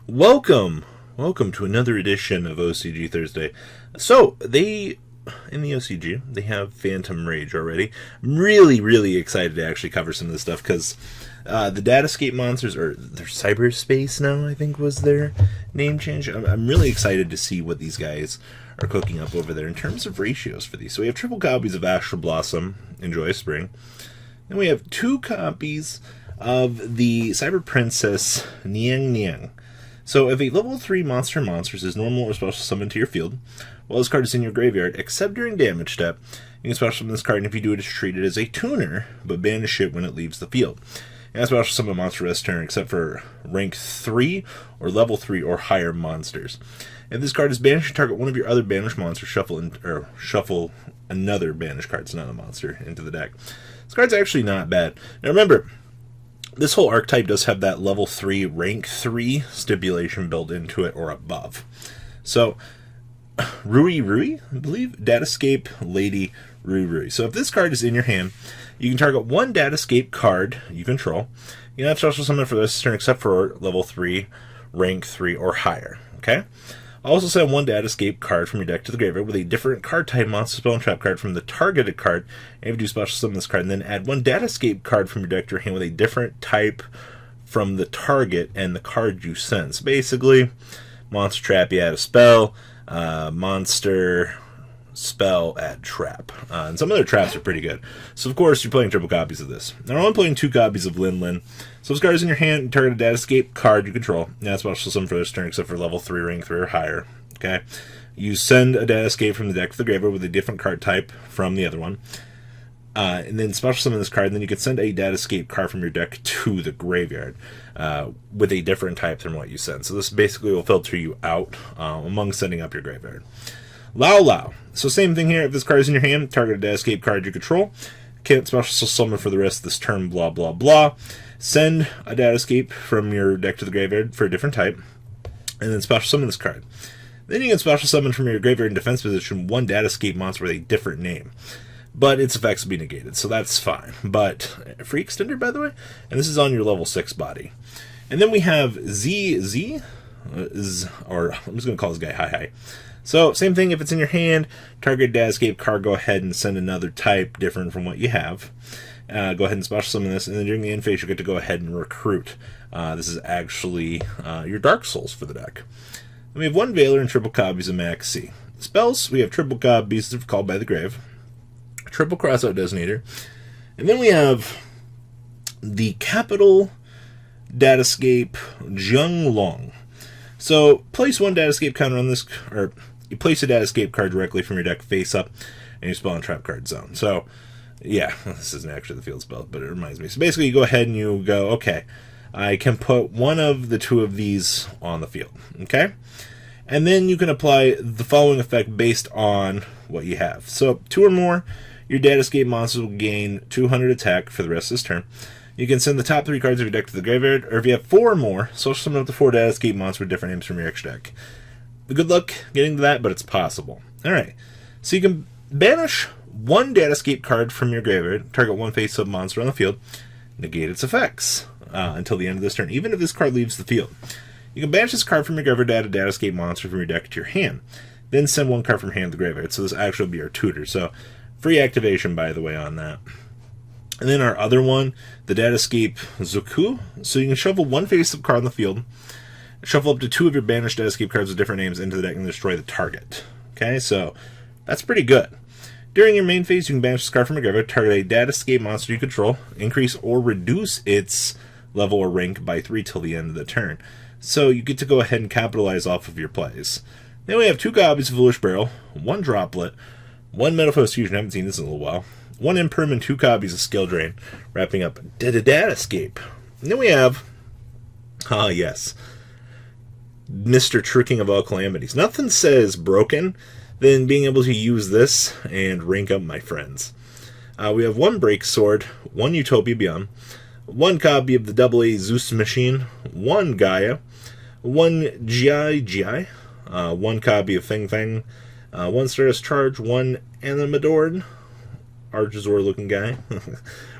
Welcome to another edition of OCG Thursday. So, in the OCG, they have Phantom Rage already. I'm really excited to actually cover some of this stuff, because the Datascape monsters, or their Cyberspace now, I think was their name change. I'm really excited to see what these guys are cooking up over there in terms of ratios for these. So we have triple copies of Astral Blossom, Enjoy Spring. Then we have 2 copies of the Cyber Princess, Niang Niang. So if a level 3 monsters is normal or special summoned to your field, while this card is in your graveyard, except during damage step, you can special summon this card, and if you do it, it's treated as a tuner, but banish it when it leaves the field. And that's special summon a monster rest turn, except for rank 3 or level 3 or higher monsters. If this card is banished, you target one of your other banished monsters, shuffle another banished card, it's not a monster, into the deck. This card's actually not bad. Now remember, this whole archetype does have that level 3, rank 3 stipulation built into it or above. So, Rui, I believe, Datascape Lady Rui. So if this card is in your hand, you can target one Datascape card you control. You can have special summon for this turn except for level 3, rank 3, or higher. Okay? Also send one Datascape card from your deck to the graveyard with a different card type monster spell and trap card from the targeted card, and if you do special summon this card, and then add one Datascape card from your deck to your hand with a different type from the target and the card you send. So basically, monster trap, you add a spell, monster spell, add trap. And some of their traps are pretty good. So of course, you're playing triple copies of this. Now I'm playing 2 copies of Lin Lin. So this card is in your hand, you target a Datascape card you control. Now it's special summon for this turn except for level 3, rank 3, or higher. Okay. You send a Datascape from the deck to the graveyard with a different card type from the other one. And then special summon this card, and then you can send a Datascape card from your deck to the graveyard with a different type than what you send. So this basically will filter you out among sending up your graveyard. Lao. So same thing here. If this card is in your hand, target a Datascape card you control. Can't special summon for the rest of this turn, blah, blah, blah. Send a Datascape from your deck to the graveyard for a different type, and then special summon this card. Then you can special summon from your graveyard in defense position one Datascape monster with a different name, but its effects will be negated, so that's fine. But free extender, by the way, and this is on your level 6 body. And then we have ZZ, or I'm just going to call this guy Hi. So, same thing, if it's in your hand, target Datascape card, go ahead and send another type different from what you have. Go ahead and special summon this, and then during the end phase, you get to go ahead and recruit. This is actually your Dark Souls for the deck. Then we have 1 Veiler and triple copies of Max C. Spells, we have triple copies of Called by the Grave, triple Crossout Designator, and then we have the Capital Datascape Jiang Long. So, place 1 Datascape counter on this, or you place a Datascape card directly from your deck face up, and you spell on trap card zone. So, yeah, this isn't actually the field spell, but it reminds me. So basically, you go ahead and you go, okay, I can put one of the 2 of these on the field, okay? And then you can apply the following effect based on what you have. So, 2 or more, your Datascape monsters will gain 200 attack for the rest of this turn. You can send the top 3 cards of your deck to the graveyard, or if you have 4 or more, social summon up to 4 Datascape monsters with different names from your extra deck. Good luck getting to that, but it's possible. Alright, so you can banish 1 Datascape card from your graveyard, target 1 face-up monster on the field, negate its effects until the end of this turn, even if this card leaves the field. You can banish this card from your graveyard, add a Datascape monster from your deck to your hand, then send 1 card from your hand to the graveyard, so this actually will be our tutor. So, free activation, by the way, on that. And then our other one, the Datascape Zuku. So you can shuffle 1 face-up card on the field, shuffle up to 2 of your banished Datascape cards with different names into the deck, and destroy the target. Okay, so that's pretty good. During your main phase, you can banish this card from your graveyard, target a Datascape monster you control, increase or reduce its level or rank by 3 till the end of the turn. So you get to go ahead and capitalize off of your plays. Then we have 2 copies of Foolish Barrel, 1 Droplet, 1 Metaphos Fusion, I haven't seen this in a little while, 1 Imperm, and 2 copies of Skill Drain, wrapping up Datascape. And then we have, yes, Mr. Tricking of All Calamities. Nothing says broken than being able to use this and rank up my friends. We have 1 Break Sword, 1 Utopia Beyond, 1 copy of the AA Zeus Machine, 1 Gaia, 1 Gi, 1 copy of Feng Feng, 1 Stardust Charge, 1 Animadorn, Archosaur looking guy.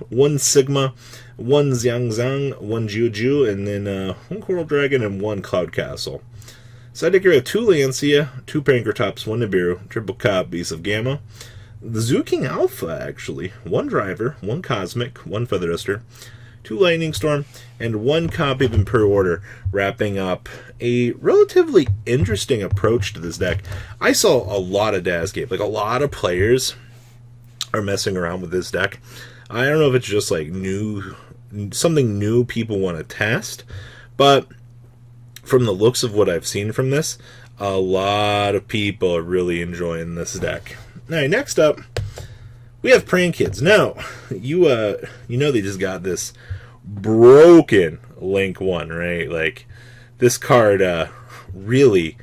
One Sigma, one Xiangzang, one Jiujiu, and then one Coral Dragon and one Cloud Castle. Side deck here we have 2 Lancia, 2 Pankratops, 1 Nibiru, triple copies of Gamma. The Zoo King Alpha, actually. 1 Driver, 1 Cosmic, 1 Feather Duster, 2 Lightning Storm, and 1 copy of Imperial Order, wrapping up a relatively interesting approach to this deck. I saw a lot of Datascape, like a lot of players are messing around with this deck. I don't know if it's just like something new people want to test, but from the looks of what I've seen from this, a lot of people are really enjoying this deck. All right, next up, we have Pran Kids. Now, you know they just got this broken Link 1, right? Like, this card really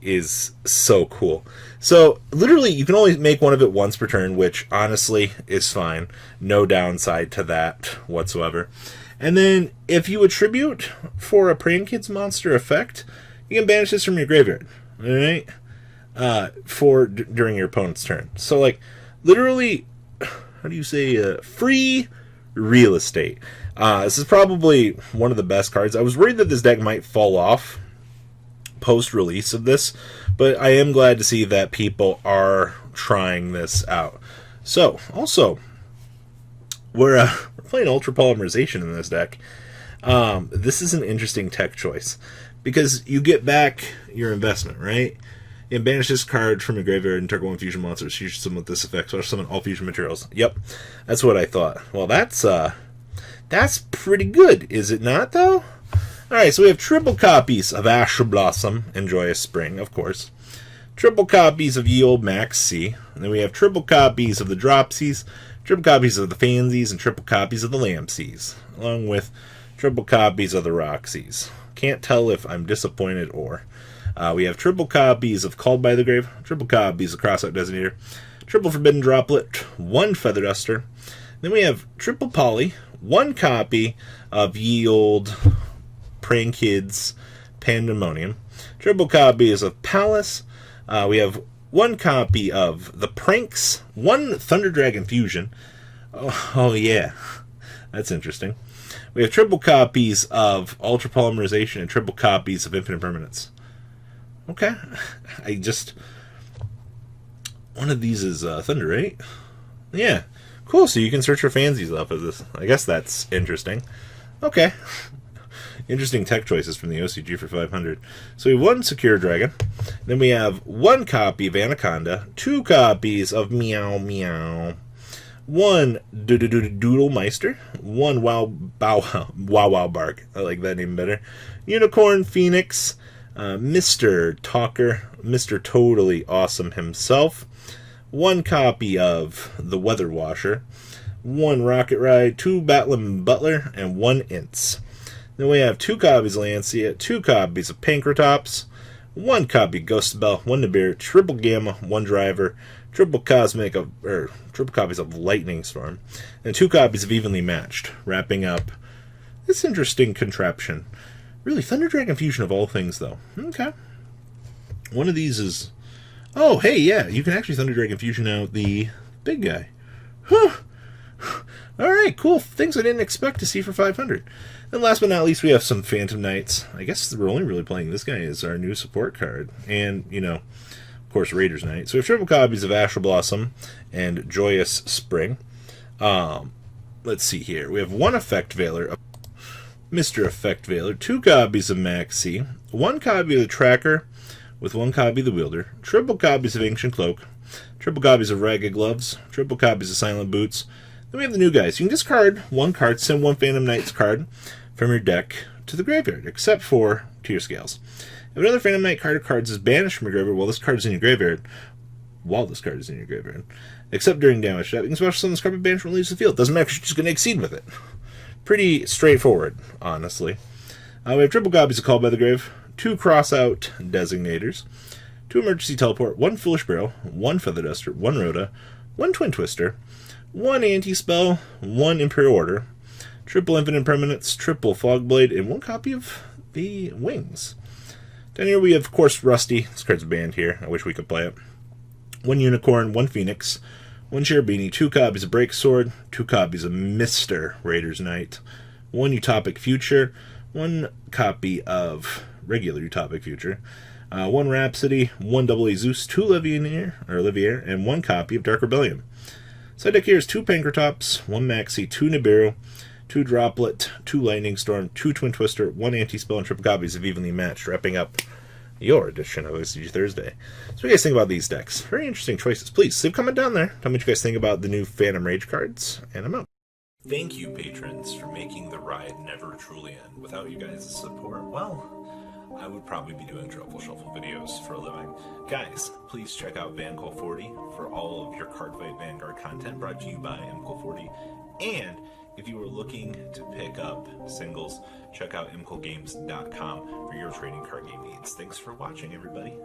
is so cool. So, literally, you can only make one of it once per turn, which, honestly, is fine. No downside to that whatsoever. And then, if you attribute for a Pran Kids monster effect, you can banish this from your graveyard, alright? During your opponent's turn. So, like, literally, how do you say, free real estate. This is probably one of the best cards. I was worried that this deck might fall off post-release of this, but I am glad to see that people are trying this out. So, also, we're playing Ultra Polymerization in this deck. This is an interesting tech choice, because you get back your investment, right? You banish this card from your graveyard and target 1 fusion monster. So you should summon with this effect, or summon all fusion materials. Yep, that's what I thought. Well, that's pretty good, is it not, though? Alright, so we have triple copies of Ash Blossom and Joyous Spring, of course. Triple copies of Ye Olde Max C. And then we have triple copies of the Dropsies, triple copies of the Fansies, and triple copies of the Lampsies, along with triple copies of the Roxies. Can't tell if I'm disappointed or... we have triple copies of Called by the Grave, triple copies of Crossout Designator, triple Forbidden Droplet, 1 Feather Duster. Then we have triple Poly, 1 copy of Ye Olde Pran Kids Pandemonium, triple copies of Palace. We have 1 copy of the Pranks, 1 Thunder Dragon Fusion. Oh yeah, that's interesting. We have triple copies of Ultra Polymerization and triple copies of Infinite Permanence. Okay. One of these is Thunder, right? Yeah. Cool, so you can search for fansies off of this. I guess that's interesting. Okay. Interesting tech choices from the OCG for 500. So we have 1 Secure Dragon. Then we have 1 copy of Anaconda. 2 copies of Meow Meow. 1 Doodle Meister. 1 Wow Bark. I like that name better. Unicorn Phoenix. Mr. Talker, Mr. Totally Awesome himself, 1 copy of the Weather Washer, 1 Rocket Ride, 2 Batlin Butler, and 1 Ints. Then we have 2 copies of Lancia, 2 copies of Pankratops, 1 copy of Ghost Bell, 1 Nibiru, triple Gamma, 1 Driver, triple copies of Lightning Storm, and 2 copies of Evenly Matched, wrapping up this interesting contraption. Really, Thunder Dragon Fusion of all things, though. Okay. One of these is... Oh, hey, yeah, you can actually Thunder Dragon Fusion out the big guy. Huh. Alright, cool. Things I didn't expect to see for 500. And last but not least, we have some Phantom Knights. I guess we're only really playing this guy as our new support card. And, of course, Raiders Knight. So we have triple copies of Astral Blossom and Joyous Spring. Let's see here. We have 1 Effect Veiler, Mr. Effect Veiler, 2 copies of Maxi, 1 copy of the Tracker with 1 copy of the Wielder, triple copies of Ancient Cloak, triple copies of Ragged Gloves, triple copies of Silent Boots. Then we have the new guys. You can discard 1 card, send 1 Phantom Knights card from your deck to the graveyard, except for Tier Scales. If another Phantom Knight card or cards is banished from your graveyard while this card is in your graveyard, except during damage, you can special summon this card by banishment and leaves the field. Doesn't matter, you're just going to exceed with it. Pretty straightforward, honestly. We have triple copies of Called by the Grave, 2 Crossout Designators, 2 Emergency Teleport, 1 Foolish Barrel, 1 Feather Duster, 1 Rhoda, 1 Twin Twister, 1 Anti-Spell, 1 Imperial Order, triple Infinite Permanence, triple Fogblade, and 1 copy of the Wings. Down here we have, of course, Rusty. This card's banned here. I wish we could play it. 1 Unicorn, 1 Phoenix, 1 Cherubini, 2 copies of Break Sword, 2 copies of Mr. Raider's Knight, 1 Utopic Future, 1 copy of regular Utopic Future, 1 Rhapsody, 1 AA Zeus, 2 Olivier, and 1 copy of Dark Rebellion. Side deck here is 2 Pankratops, 1 Maxi, 2 Nibiru, 2 Droplet, 2 Lightning Storm, 2 Twin Twister, 1 Anti-Spell, and triple copies of Evenly Matched, wrapping up your edition of OCG Thursday. So what do you guys think about these decks? Very interesting choices. Please leave a comment down there. Tell me what you guys think about the new Phantom Rage cards, and I'm out. Thank you, patrons, for making the ride never truly end. Without you guys' support, well, I would probably be doing Truffle Shuffle videos for a living. Guys, please check out VanCall40 for all of your Cardfight Vanguard content brought to you by MCall40. And if you are looking to pick up singles, check out mcallgames.com for your trading card game needs. Thanks for watching, everybody.